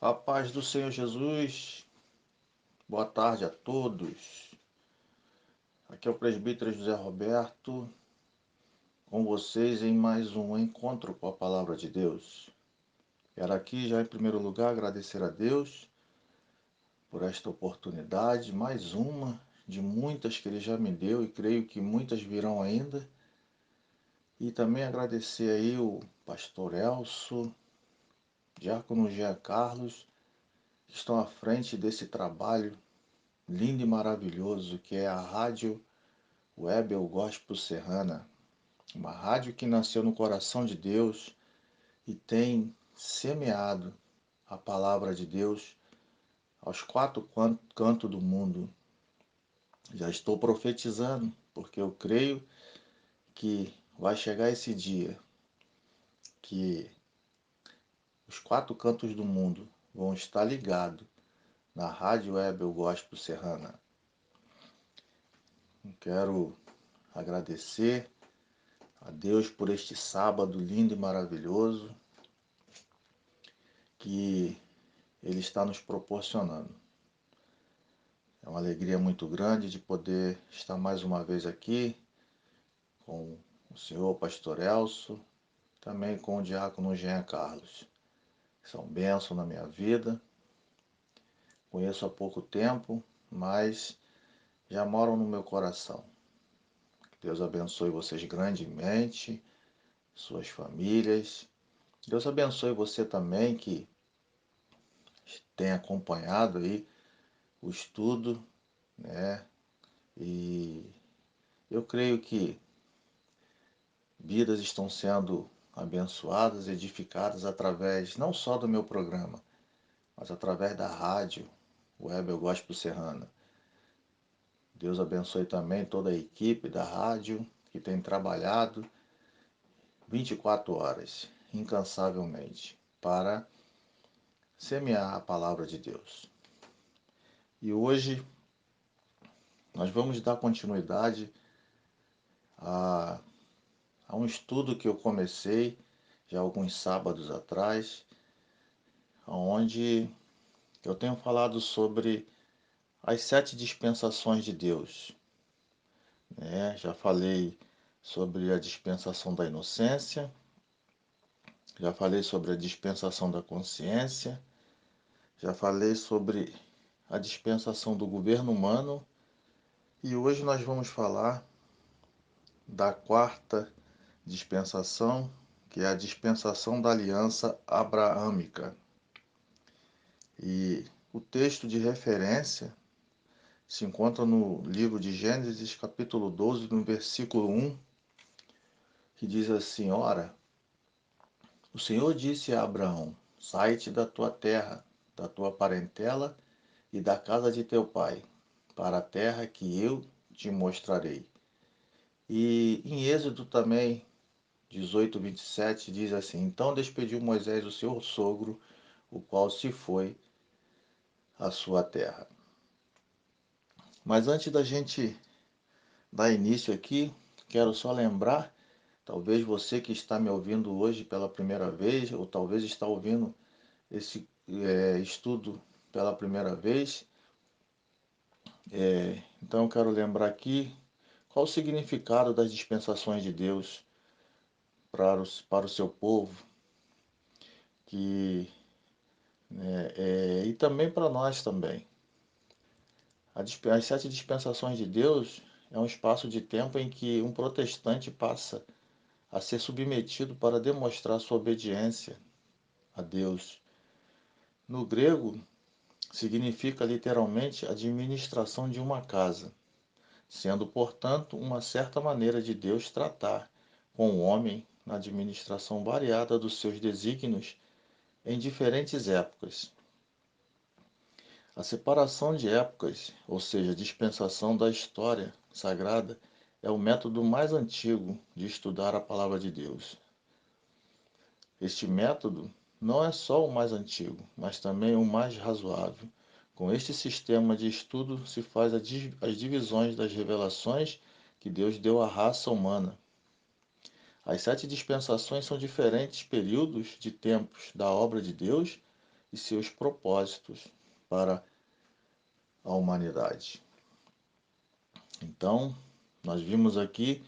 A paz do Senhor Jesus, boa tarde a todos. Aqui é o presbítero José Roberto, com vocês em mais um encontro com a Palavra de Deus. Quero aqui já em primeiro lugar agradecer a Deus por esta oportunidade, mais uma de muitas que Ele já me deu e creio que muitas virão ainda. E também agradecer aí o pastor Elcio, diácono Jean Carlos, que estão à frente desse trabalho lindo e maravilhoso que é a Rádio Web Eu Gospel Serrana, uma rádio que nasceu no coração de Deus e tem semeado a palavra de Deus aos quatro cantos do mundo. Já estou profetizando, porque eu creio que vai chegar esse dia que os quatro cantos do mundo vão estar ligados na Rádio Web Eu Gospel Serrana. Quero agradecer a Deus por este sábado lindo e maravilhoso que Ele está nos proporcionando. É uma alegria muito grande de poder estar mais uma vez aqui com o senhor pastor Elcio, também com o diácono Jean Carlos. São bênçãos na minha vida. Conheço há pouco tempo, mas já moram no meu coração. Deus abençoe vocês grandemente, suas famílias. Deus abençoe você também que tem acompanhado aí o estudo, né? E eu creio que vidas estão sendo abençoadas, edificadas através não só do meu programa, mas através da rádio Web Eu Gospel Serrana. Deus abençoe também toda a equipe da rádio que tem trabalhado 24 horas, incansavelmente, para semear a palavra de Deus. E hoje nós vamos dar continuidade a um estudo que eu comecei já alguns sábados atrás, onde eu tenho falado sobre as 7 dispensações de Deus. Já falei sobre a dispensação da inocência, já falei sobre a dispensação da consciência, já falei sobre a dispensação do governo humano e hoje nós vamos falar da 4ª dispensação, que é a dispensação da aliança abraâmica. E o texto de referência se encontra no livro de Gênesis, capítulo 12, no versículo 1, que diz assim: Ora, o Senhor disse a Abraão: Sai-te da tua terra, da tua parentela e da casa de teu pai, para a terra que eu te mostrarei. E em Êxodo também, 18:27, diz assim: Então despediu Moisés o seu sogro, o qual se foi à sua terra. Mas antes da gente dar início aqui, quero só lembrar, talvez você que está me ouvindo hoje pela primeira vez, ou talvez está ouvindo esse estudo pela primeira vez, então eu quero lembrar aqui qual o significado das dispensações de Deus para o seu povo, que, e também para nós também. As 7 dispensações de Deus é um espaço de tempo em que um protestante passa a ser submetido para demonstrar sua obediência a Deus. No grego, significa literalmente administração de uma casa, sendo, portanto, uma certa maneira de Deus tratar com o homem na administração variada dos seus desígnios em diferentes épocas. A separação de épocas, ou seja, a dispensação da história sagrada, é o método mais antigo de estudar a palavra de Deus. Este método não é só o mais antigo, mas também o mais razoável. Com este sistema de estudo se faz as divisões das revelações que Deus deu à raça humana. As 7 dispensações são diferentes períodos de tempos da obra de Deus e seus propósitos para a humanidade. Então, nós vimos aqui,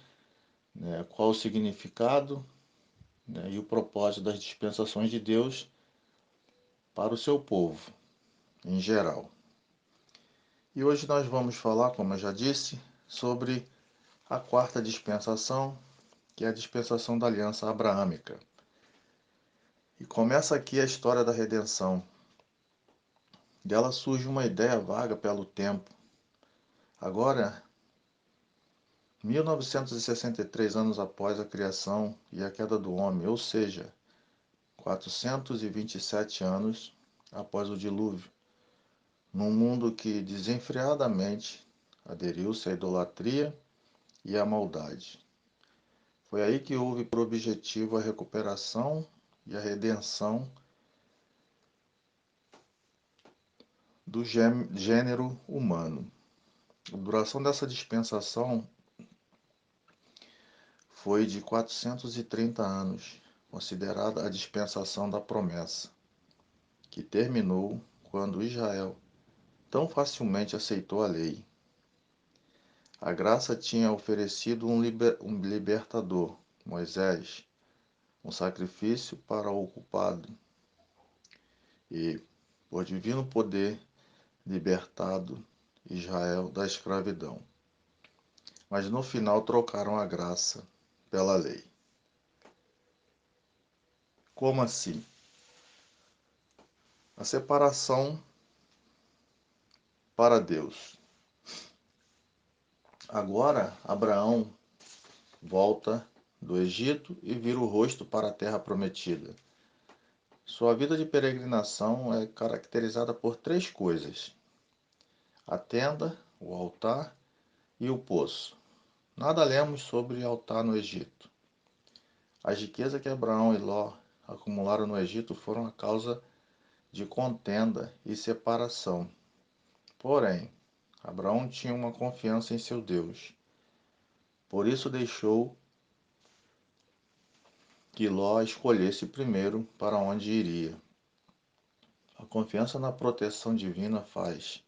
né, qual o significado, né, e o propósito das dispensações de Deus para o seu povo, em geral. E hoje nós vamos falar, como eu já disse, sobre a quarta dispensação, que é a dispensação da aliança abraâmica. E começa aqui a história da redenção. Dela surge uma ideia vaga pelo tempo. Agora, 1963 anos após a criação e a queda do homem, ou seja, 427 anos após o dilúvio, num mundo que desenfreadamente aderiu-se à idolatria e à maldade. Foi aí que houve por objetivo a recuperação e a redenção do gênero humano. A duração dessa dispensação foi de 430 anos, considerada a dispensação da promessa, que terminou quando Israel tão facilmente aceitou a lei. A graça tinha oferecido um libertador, Moisés, um sacrifício para o culpado, e, por divino poder, libertado Israel da escravidão. Mas no final trocaram a graça pela lei. Como assim? A separação para Deus. Agora Abraão volta do Egito e vira o rosto para a terra prometida. Sua vida de peregrinação é caracterizada por três coisas: a tenda, o altar e o poço. Nada lemos sobre altar no Egito. As riquezas que Abraão e Ló acumularam no Egito foram a causa de contenda e separação. Porém, Abraão tinha uma confiança em seu Deus. Por isso deixou que Ló escolhesse primeiro para onde iria. A confiança na proteção divina faz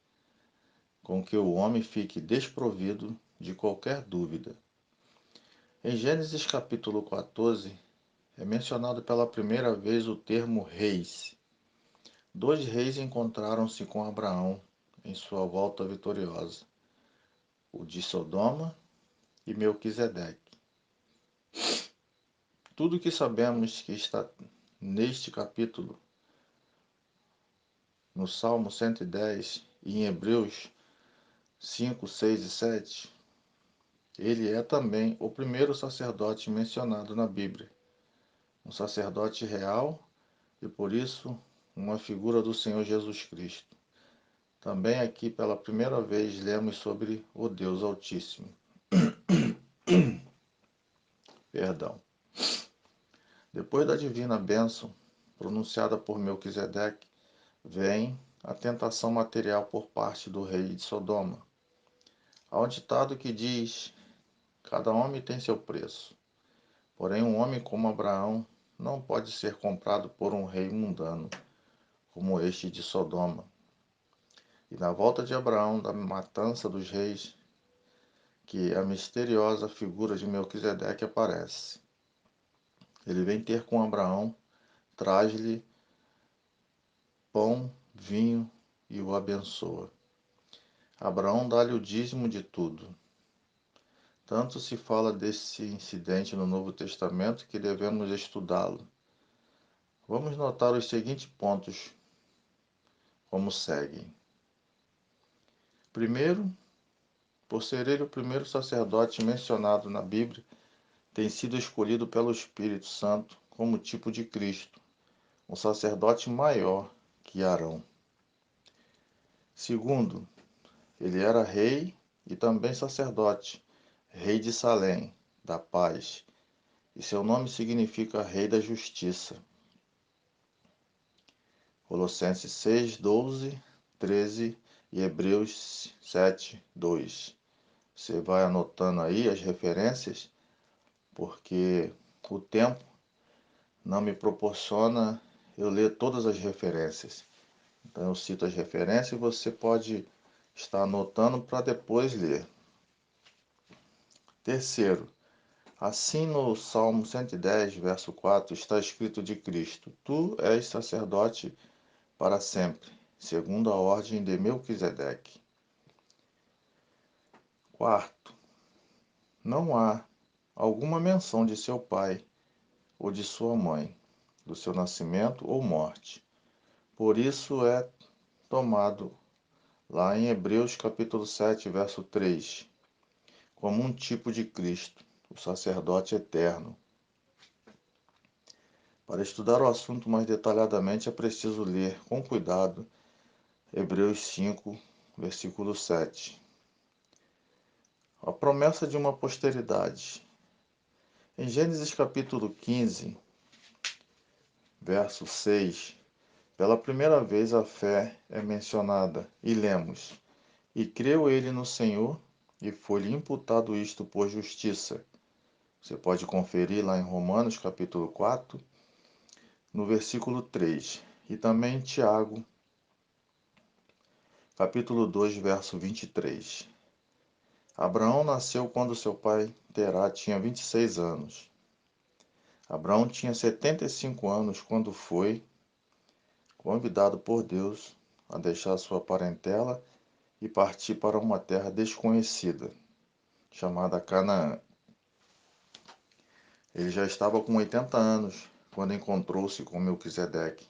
com que o homem fique desprovido de qualquer dúvida. Em Gênesis capítulo 14, é mencionado pela primeira vez o termo reis. Dois reis encontraram-se com Abraão em sua volta vitoriosa, o de Sodoma e Melquisedeque. Tudo o que sabemos que está neste capítulo, no Salmo 110 e em Hebreus 5, 6 e 7, ele é também o primeiro sacerdote mencionado na Bíblia, um sacerdote real e por isso uma figura do Senhor Jesus Cristo. Também aqui pela primeira vez lemos sobre o Deus Altíssimo. Perdão. Depois da divina bênção pronunciada por Melquisedeque, vem a tentação material por parte do rei de Sodoma. Há um ditado que diz: cada homem tem seu preço. Porém, um homem como Abraão não pode ser comprado por um rei mundano, como este de Sodoma. E na volta de Abraão da matança dos reis, que a misteriosa figura de Melquisedeque aparece. Ele vem ter com Abraão, traz-lhe pão, vinho e o abençoa. Abraão dá-lhe o dízimo de tudo. Tanto se fala desse incidente no Novo Testamento que devemos estudá-lo. Vamos notar os seguintes pontos como seguem. Primeiro, por ser ele o primeiro sacerdote mencionado na Bíblia, tem sido escolhido pelo Espírito Santo como tipo de Cristo, um sacerdote maior que Arão. Segundo, ele era rei e também sacerdote, rei de Salém, da paz, e seu nome significa Rei da Justiça. Colossenses 6, 12, 13 e Hebreus 7, 2. Você vai anotando aí as referências, porque o tempo não me proporciona eu ler todas as referências. Então eu cito as referências e você pode estar anotando para depois ler. Terceiro, assim no Salmo 110, verso 4, está escrito de Cristo: Tu és sacerdote para sempre, segundo a ordem de Melquisedeque. Quarto, não há alguma menção de seu pai ou de sua mãe, do seu nascimento ou morte. Por isso é tomado lá em Hebreus capítulo 7, verso 3, como um tipo de Cristo, o sacerdote eterno. Para estudar o assunto mais detalhadamente é preciso ler com cuidado Hebreus 5, versículo 7. A promessa de uma posteridade. Em Gênesis capítulo 15, verso 6, pela primeira vez a fé é mencionada e lemos: E creu ele no Senhor, e foi-lhe imputado isto por justiça. Você pode conferir lá em Romanos capítulo 4, no versículo 3, e também em Tiago, capítulo 2, verso 23. Abraão nasceu quando seu pai Terá tinha 26 anos. Abraão tinha 75 anos quando foi convidado por Deus a deixar sua parentela e partir para uma terra desconhecida, chamada Canaã. Ele já estava com 80 anos quando encontrou-se com Melquisedeque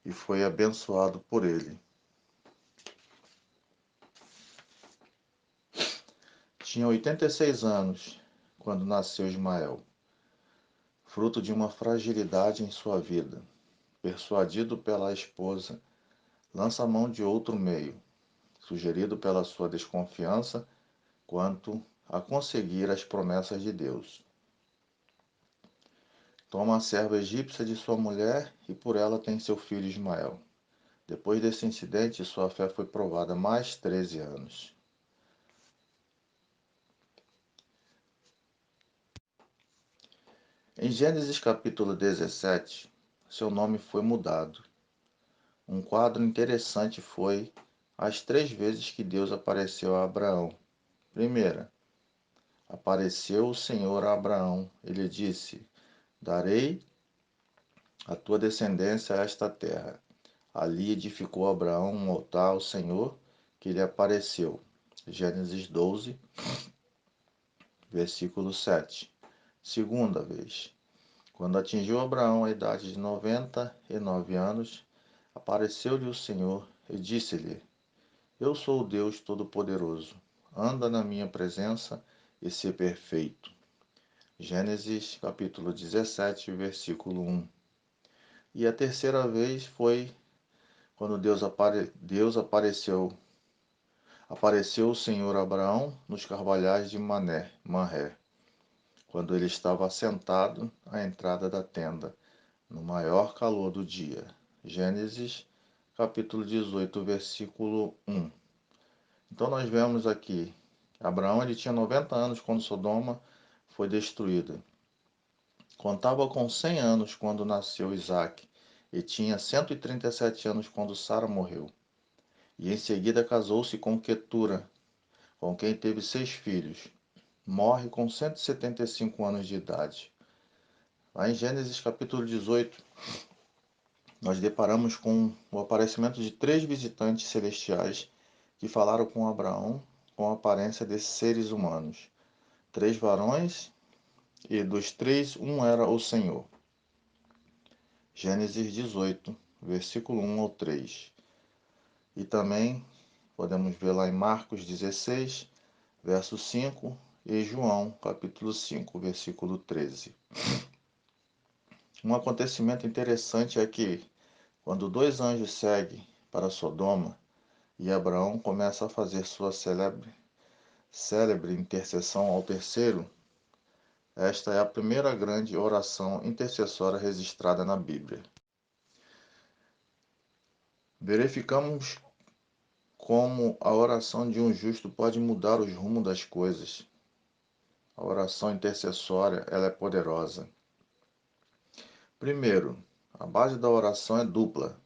e foi abençoado por ele. Tinha 86 anos quando nasceu Ismael, fruto de uma fragilidade em sua vida. Persuadido pela esposa, lança a mão de outro meio, sugerido pela sua desconfiança quanto a conseguir as promessas de Deus. Toma a serva egípcia de sua mulher e por ela tem seu filho Ismael. Depois desse incidente, sua fé foi provada mais 13 anos. Em Gênesis capítulo 17, seu nome foi mudado. Um quadro interessante foi as 3 vezes que Deus apareceu a Abraão. Primeira, apareceu o Senhor a Abraão. Ele disse: Darei à tua descendência esta terra. Ali edificou Abraão um altar ao Senhor que lhe apareceu. Gênesis 12, versículo 7. Segunda vez, quando atingiu Abraão a idade de 99 anos, apareceu-lhe o Senhor e disse-lhe: Eu sou o Deus Todo-Poderoso. Anda na minha presença e sê perfeito. Gênesis capítulo 17, versículo 1. E a terceira vez foi quando Deus apareceu o Senhor a Abraão nos carvalhais de Manré, quando ele estava assentado à entrada da tenda, no maior calor do dia. Gênesis capítulo 18, versículo 1. Então nós vemos aqui, Abraão ele tinha 90 anos quando Sodoma foi destruída. Contava com 100 anos quando nasceu Isaque e tinha 137 anos quando Sara morreu. E em seguida casou-se com Quetura, com quem teve 6 filhos. Morre com 175 anos de idade. Lá em Gênesis capítulo 18, nós deparamos com o aparecimento de 3 visitantes celestiais que falaram com Abraão com a aparência de seres humanos. 3 varões, e dos 3, um era o Senhor. Gênesis 18, versículo 1 ao 3. E também podemos ver lá em Marcos 16, verso 5, e João, capítulo 5, versículo 13. Um acontecimento interessante é que, quando 2 anjos seguem para Sodoma e Abraão começa a fazer sua célebre intercessão ao terceiro, esta é a primeira grande oração intercessória registrada na Bíblia. Verificamos como a oração de um justo pode mudar os rumos das coisas. A oração intercessória, ela é poderosa. Primeiro, A base da oração é dupla.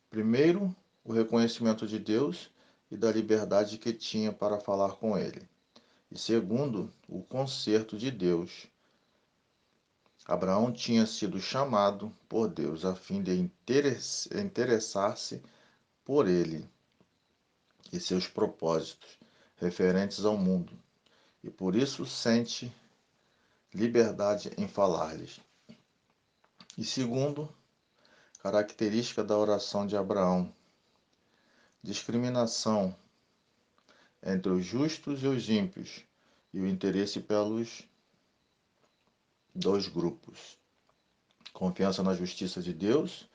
Primeiro, o reconhecimento de Deus e da liberdade que tinha para falar com ele. E segundo, o conserto de Deus. Abraão tinha sido chamado por Deus a fim de interessar-se por ele e seus propósitos referentes ao mundo, e por isso sente liberdade em falar-lhes. E segundo, característica da oração de Abraão: discriminação entre os justos e os ímpios, e o interesse pelos dois grupos. Confiança na justiça de Deus,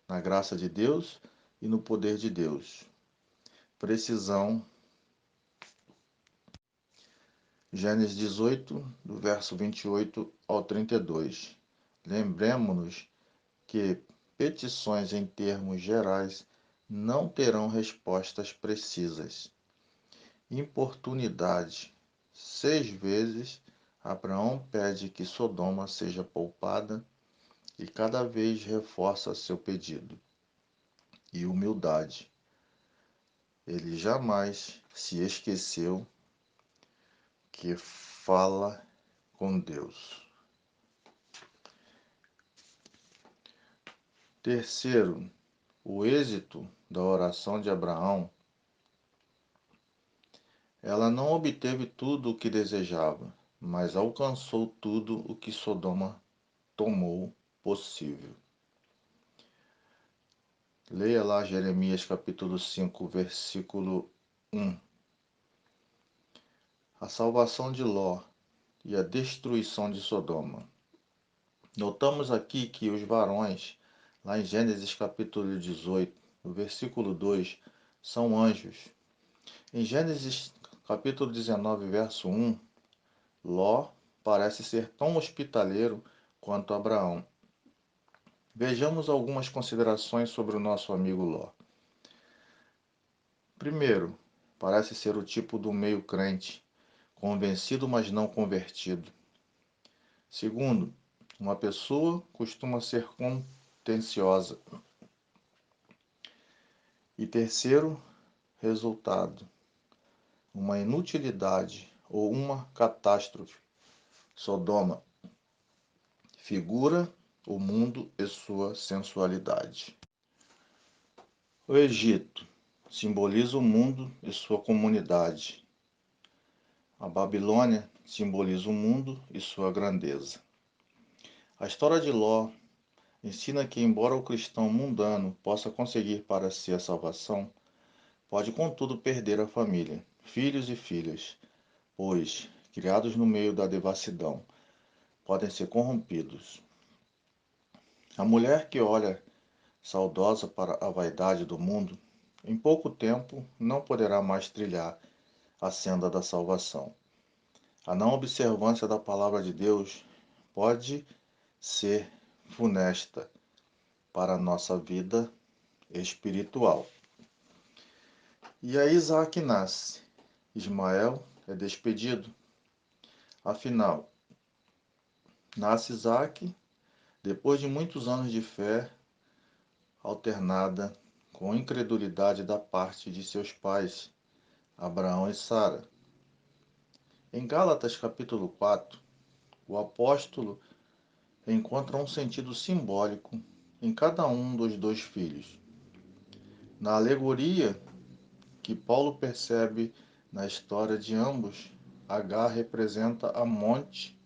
na graça de Deus e no poder de Deus. Precisão. Gênesis 18, do verso 28 ao 32. Lembremos-nos que petições em termos gerais não terão respostas precisas. Importunidade. 6 vezes Abraão pede que Sodoma seja poupada e cada vez reforça seu pedido. E humildade. Ele jamais se esqueceu que fala com Deus. Terceiro, o êxito da oração de Abraão. Ela não obteve tudo o que desejava, mas alcançou tudo o que Sodoma tomou possível. Leia lá Jeremias capítulo 5, versículo 1. A salvação de Ló e a destruição de Sodoma. Notamos aqui que os varões, lá em Gênesis capítulo 18, no versículo 2, são anjos. Em Gênesis capítulo 19, verso 1, Ló parece ser tão hospitaleiro quanto Abraão. Vejamos algumas considerações sobre o nosso amigo Ló. Primeiro, parece ser o tipo do meio crente, convencido, mas não convertido. Segundo, uma pessoa costuma ser contenciosa. E terceiro, resultado, uma inutilidade ou uma catástrofe. Sodoma figura o mundo e sua sensualidade. O Egito simboliza o mundo e sua comunidade. A Babilônia simboliza o mundo e sua grandeza. A história de Ló ensina que, embora o cristão mundano possa conseguir para si a salvação, pode contudo perder a família, filhos e filhas, pois, criados no meio da devassidão, podem ser corrompidos. A mulher que olha saudosa para a vaidade do mundo, em pouco tempo não poderá mais trilhar a senda da salvação. A não observância da palavra de Deus pode ser funesta para a nossa vida espiritual. E aí Isaac nasce. Ismael é despedido. Afinal, nasce Isaac depois de muitos anos de fé alternada com incredulidade da parte de seus pais, Abraão e Sara. Em Gálatas capítulo 4, o apóstolo encontra um sentido simbólico em cada um dos dois filhos. Na alegoria que Paulo percebe na história de ambos, Agar representa a monte,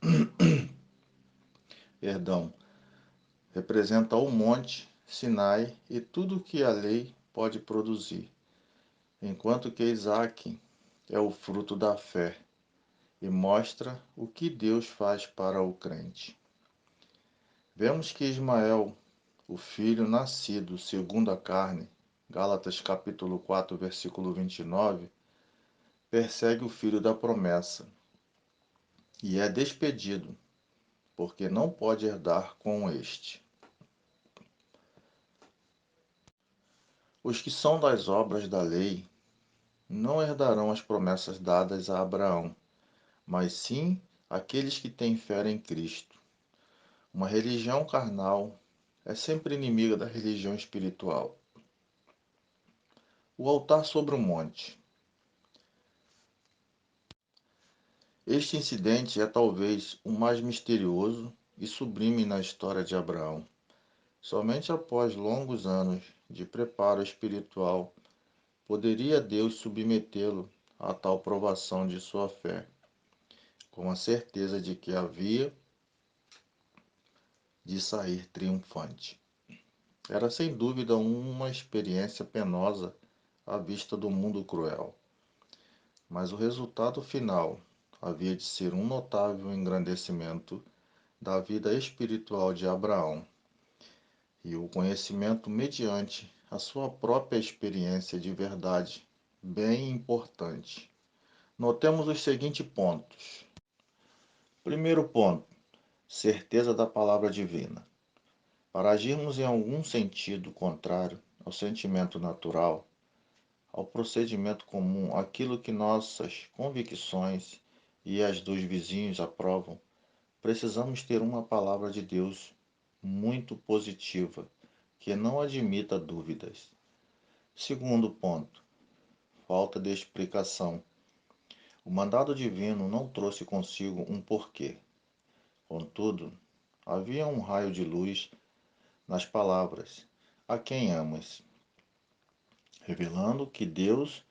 representa o monte Sinai e tudo que a lei pode produzir, enquanto que Isaac é o fruto da fé e mostra o que Deus faz para o crente. Vemos que Ismael, o filho nascido segundo a carne, Gálatas capítulo 4, versículo 29, persegue o filho da promessa e é despedido, porque não pode herdar com este. Os que são das obras da lei não herdarão as promessas dadas a Abraão, mas sim aqueles que têm fé em Cristo. Uma religião carnal é sempre inimiga da religião espiritual. O altar sobre o monte. Este incidente é talvez o mais misterioso e sublime na história de Abraão. Somente após longos anos de preparo espiritual poderia Deus submetê-lo a tal provação de sua fé, com a certeza de que havia de sair triunfante. Era sem dúvida uma experiência penosa à vista do mundo cruel, mas o resultado final havia de ser um notável engrandecimento da vida espiritual de Abraão e o conhecimento mediante a sua própria experiência de verdade, bem importante. Notemos os seguintes pontos. Primeiro ponto: certeza da palavra divina. Para agirmos em algum sentido contrário ao sentimento natural, ao procedimento comum, aquilo que nossas convicções e as dos vizinhos aprovam, precisamos ter uma palavra de Deus muito positiva, que não admita dúvidas. Segundo ponto: falta de explicação. O mandado divino não trouxe consigo um porquê. Contudo, havia um raio de luz nas palavras: a quem amas, revelando que Deus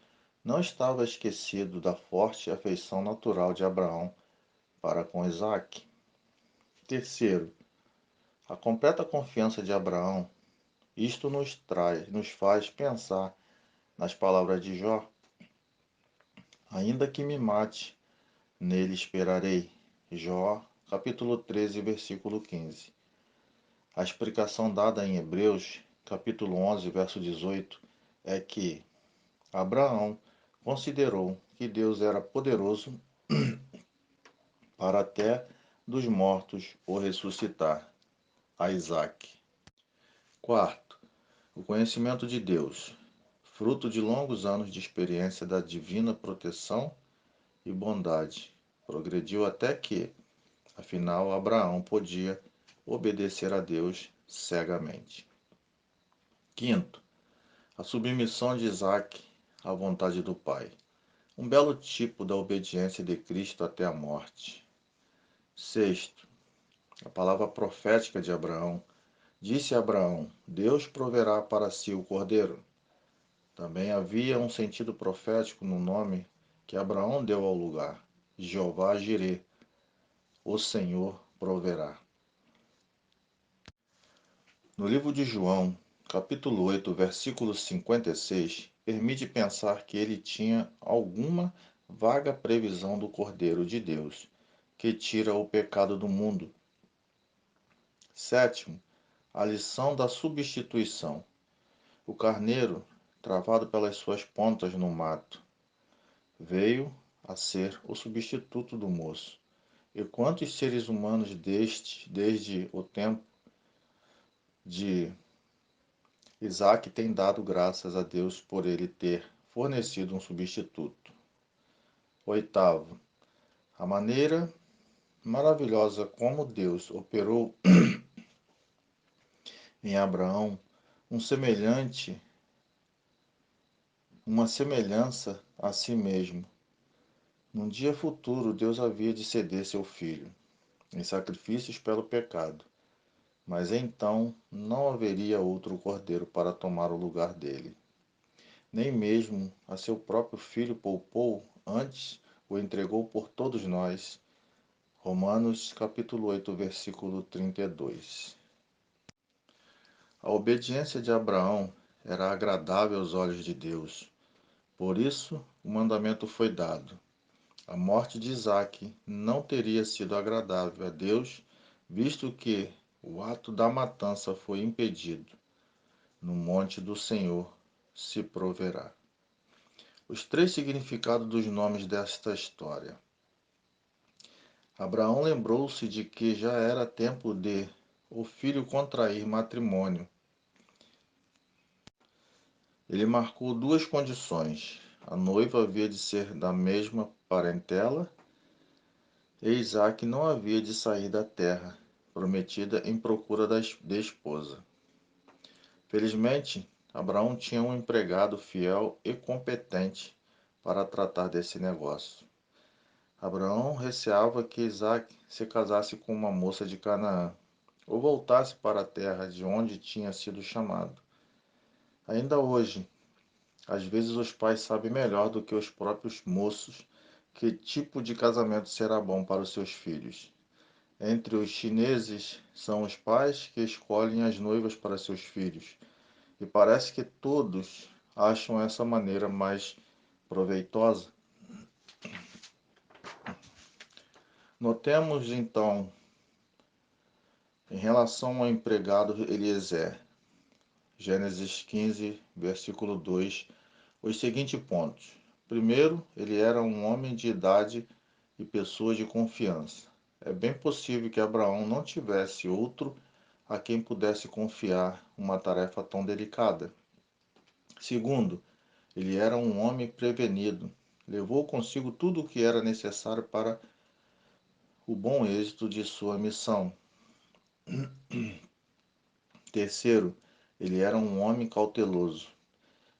não estava esquecido da forte afeição natural de Abraão para com Isaque. Terceiro, a completa confiança de Abraão. Isto nos faz pensar nas palavras de Jó: ainda que me mate, nele esperarei. Jó, capítulo 13, versículo 15. A explicação dada em Hebreus, capítulo 11, verso 18, é que Abraão considerou que Deus era poderoso para até dos mortos o ressuscitar, a Isaque. Quarto, o conhecimento de Deus, fruto de longos anos de experiência da divina proteção e bondade, progrediu até que, afinal, Abraão podia obedecer a Deus cegamente. Quinto, a submissão de Isaque à vontade do Pai, um belo tipo da obediência de Cristo até a morte. Sexto, a palavra profética de Abraão. Disse a Abraão: Deus proverá para si o cordeiro. Também havia um sentido profético no nome que Abraão deu ao lugar: Jeová Jirê, o Senhor proverá. No livro de João, capítulo 8, versículo 56, permite pensar que ele tinha alguma vaga previsão do Cordeiro de Deus, que tira o pecado do mundo. Sétimo, a lição da substituição. O carneiro, travado pelas suas pontas no mato, veio a ser o substituto do moço. E quantos seres humanos desde o tempo de Isaac têm dado graças a Deus por ele ter fornecido um substituto. Oitavo, a maneira maravilhosa como Deus operou em Abraão uma semelhança a si mesmo. Num dia futuro, Deus havia de ceder seu filho em sacrifícios pelo pecado, mas então não haveria outro cordeiro para tomar o lugar dele. Nem mesmo a seu próprio filho poupou, antes o entregou por todos nós. Romanos capítulo 8, versículo 32. A obediência de Abraão era agradável aos olhos de Deus. Por isso, o mandamento foi dado. A morte de Isaque não teria sido agradável a Deus, visto que o ato da matança foi impedido. No monte do Senhor se proverá. Os três significados dos nomes desta história. Abraão lembrou-se de que já era tempo de o filho contrair matrimônio. Ele marcou duas condições: a noiva havia de ser da mesma parentela e Isaque não havia de sair da terra, prometida em procura de esposa. Felizmente, Abraão tinha um empregado fiel e competente para tratar desse negócio. Abraão receava que Isaque se casasse com uma moça de Canaã, ou voltasse para a terra de onde tinha sido chamado. Ainda hoje, às vezes os pais sabem melhor do que os próprios moços que tipo de casamento será bom para os seus filhos. Entre os chineses, são os pais que escolhem as noivas para seus filhos, e parece que todos acham essa maneira mais proveitosa. Notemos então, em relação ao empregado Eliezer, Gênesis 15, versículo 2, os seguintes pontos. Primeiro, ele era um homem de idade e pessoa de confiança. É bem possível que Abraão não tivesse outro a quem pudesse confiar uma tarefa tão delicada. Segundo, ele era um homem prevenido. Levou consigo tudo o que era necessário para o bom êxito de sua missão. Terceiro, ele era um homem cauteloso.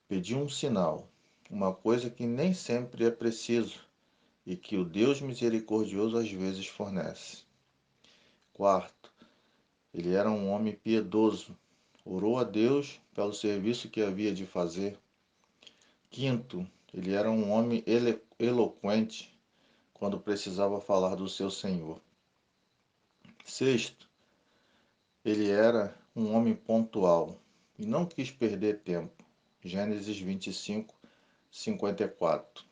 Pediu um sinal, uma coisa que nem sempre é preciso e que o Deus misericordioso às vezes fornece. Quarto, ele era um homem piedoso. Orou a Deus pelo serviço que havia de fazer. Quinto, ele era um homem eloquente quando precisava falar do seu Senhor. Sexto, ele era um homem pontual e não quis perder tempo. Gênesis 25, 54.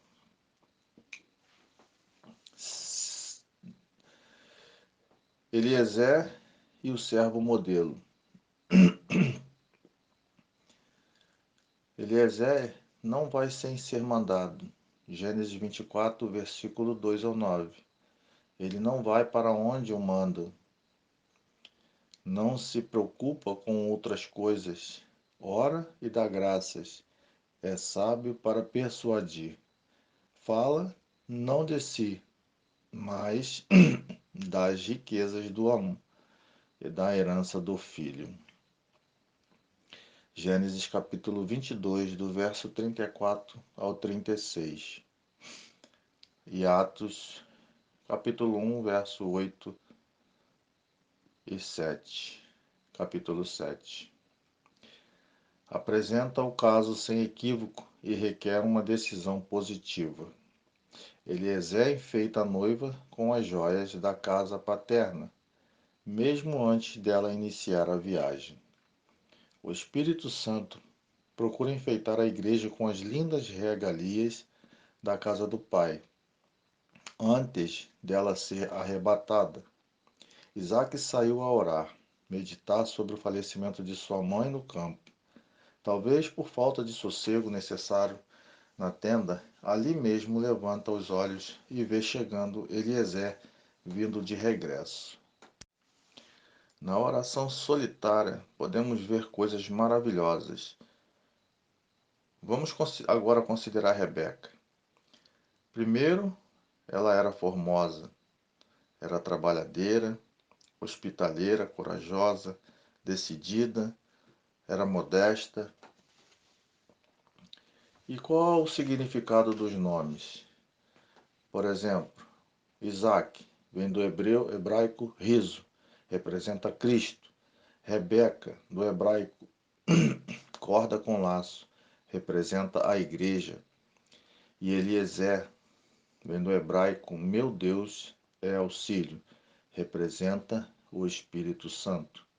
Eliezer e o servo modelo. Eliezer não vai sem ser mandado. Gênesis 24, versículo 2 ao 9. Ele não vai para onde o mandam. Não se preocupa com outras coisas. Ora e dá graças. É sábio para persuadir. Fala não de si, mas das riquezas do amor e da herança do filho. Gênesis capítulo 22, do verso 34 ao 36. E Atos capítulo 1, verso 8 e 7. Capítulo 7. Apresenta o caso sem equívoco e requer uma decisão positiva. Eliezer enfeita a noiva com as joias da casa paterna, mesmo antes dela iniciar a viagem. O Espírito Santo procura enfeitar a igreja com as lindas regalias da casa do Pai, antes dela ser arrebatada. Isaque saiu a orar, meditar sobre o falecimento de sua mãe no campo. Talvez por falta de sossego necessário na tenda, ali mesmo levanta os olhos e vê chegando Eliezer vindo de regresso. Na oração solitária, podemos ver coisas maravilhosas. Vamos agora considerar Rebeca. Primeiro, ela era formosa, era trabalhadeira, hospitaleira, corajosa, decidida, era modesta. E qual o significado dos nomes? Por exemplo, Isaac vem do hebraico riso, representa Cristo. Rebeca, do hebraico corda com laço, representa a igreja. E Eliezer, vem do hebraico meu Deus é auxílio, representa o Espírito Santo.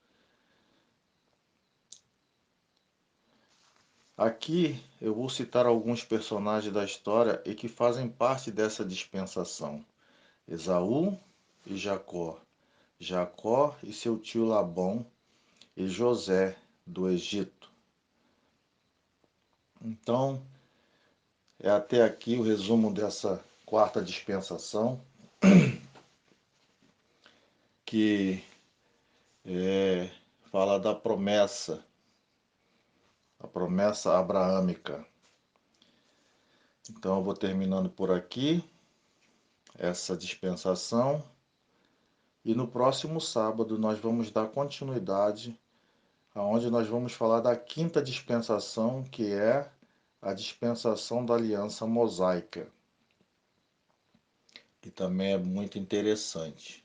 Aqui eu vou citar alguns personagens da história e que fazem parte dessa dispensação. Esaú e Jacó, Jacó e seu tio Labão e José do Egito. Então, é até aqui o resumo dessa quarta dispensação, que fala da promessa, a promessa abraâmica. Então eu vou terminando por aqui essa dispensação E no próximo sábado nós vamos dar continuidade aonde nós vamos falar da quinta dispensação, que é a dispensação da aliança mosaica, que também é muito interessante.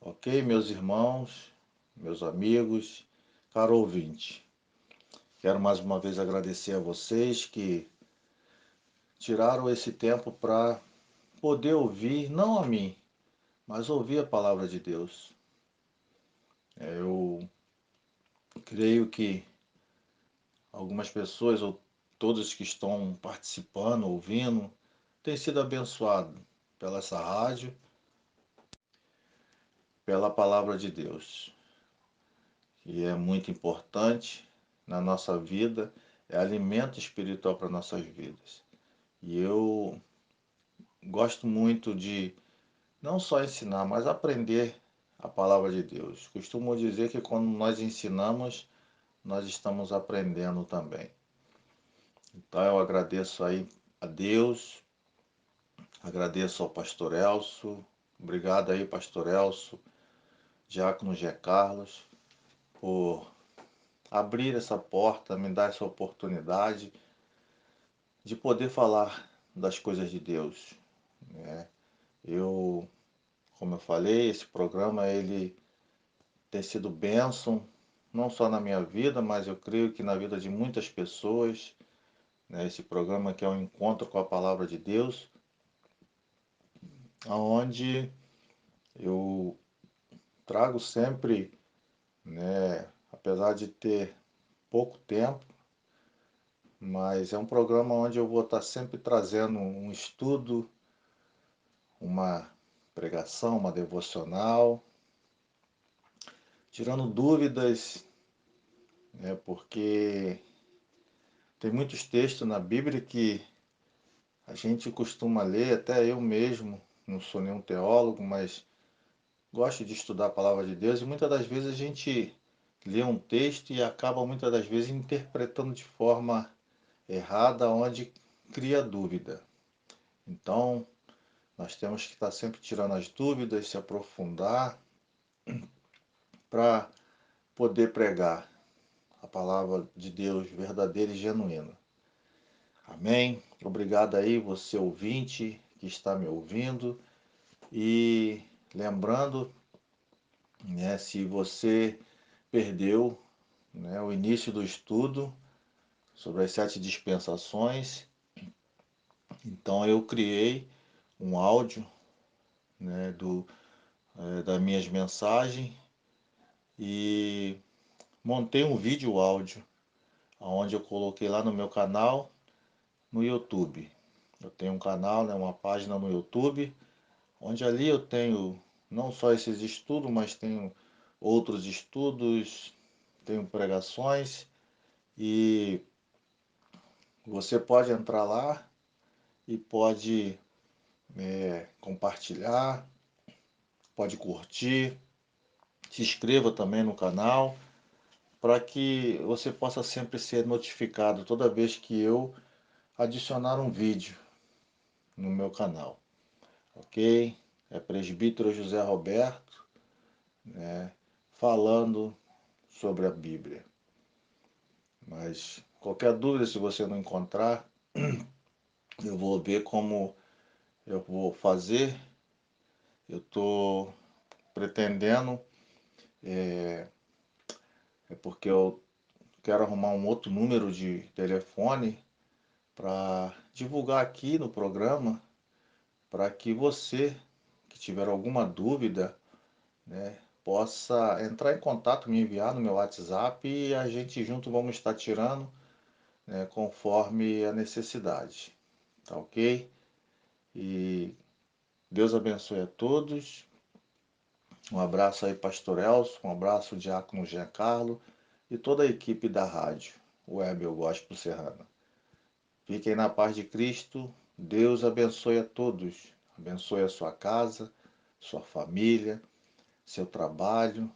Ok, meus irmãos, meus amigos, caro ouvinte, quero mais uma vez agradecer a vocês que tiraram esse tempo para poder ouvir, não a mim, mas ouvir a palavra de Deus. Eu creio que algumas pessoas, ou todos que estão participando, ouvindo, têm sido abençoados pela essa rádio, pela palavra de Deus, que é muito importante na nossa vida, é alimento espiritual para nossas vidas. E eu gosto muito de não só ensinar, mas aprender a palavra de Deus. Costumo dizer que quando nós ensinamos, nós estamos aprendendo também. Então eu agradeço aí a Deus, agradeço ao pastor Elcio, obrigado aí, pastor Elcio, diácono G. Carlos, por abrir essa porta, me dar essa oportunidade de poder falar das coisas de Deus, né? Eu, como eu falei, esse programa ele tem sido bênção, não só na minha vida, mas eu creio que na vida de muitas pessoas, né? Esse programa que é um encontro com a palavra de Deus, onde eu trago sempre, né, apesar de ter pouco tempo, mas é um programa onde eu vou estar sempre trazendo um estudo, uma pregação, uma devocional, tirando dúvidas, né, porque tem muitos textos na Bíblia que a gente costuma ler, até eu mesmo, não sou nenhum teólogo, mas gosto de estudar a palavra de Deus e muitas das vezes a gente lê um texto e acaba muitas das vezes interpretando de forma errada, onde cria dúvida. Então, nós temos que estar sempre tirando as dúvidas, se aprofundar para poder pregar a palavra de Deus verdadeira e genuína. Amém? Obrigado aí, você ouvinte que está me ouvindo. E lembrando, né, se você perdeu, né, o início do estudo sobre as 7 dispensações, então eu criei um áudio, né, das minhas mensagens e montei um vídeo áudio onde eu coloquei lá no meu canal no YouTube. Eu tenho um canal, né, uma página no YouTube, onde ali eu tenho não só esses estudos, mas tenho outros estudos, tenho pregações e você pode entrar lá e pode compartilhar, pode curtir, se inscreva também no canal para que você possa sempre ser notificado toda vez que eu adicionar um vídeo no meu canal, ok? É Presbítero José Roberto, né, falando sobre a Bíblia. Mas qualquer dúvida, se você não encontrar, eu vou ver como eu vou fazer. Eu estou pretendendo, porque eu quero arrumar um outro número de telefone para divulgar aqui no programa, para que você que tiver alguma dúvida, né, possa entrar em contato, me enviar no meu WhatsApp e a gente junto vamos estar tirando, né, conforme a necessidade. Tá ok? E Deus abençoe a todos. Um abraço aí, Pastor Elcio, um abraço, Diácono Giancarlo e toda a equipe da rádio Web Eu Gospel Serrana. Fiquem na paz de Cristo. Deus abençoe a todos. Abençoe a sua casa, sua família, seu trabalho,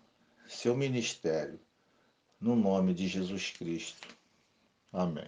seu ministério. No nome de Jesus Cristo. Amém.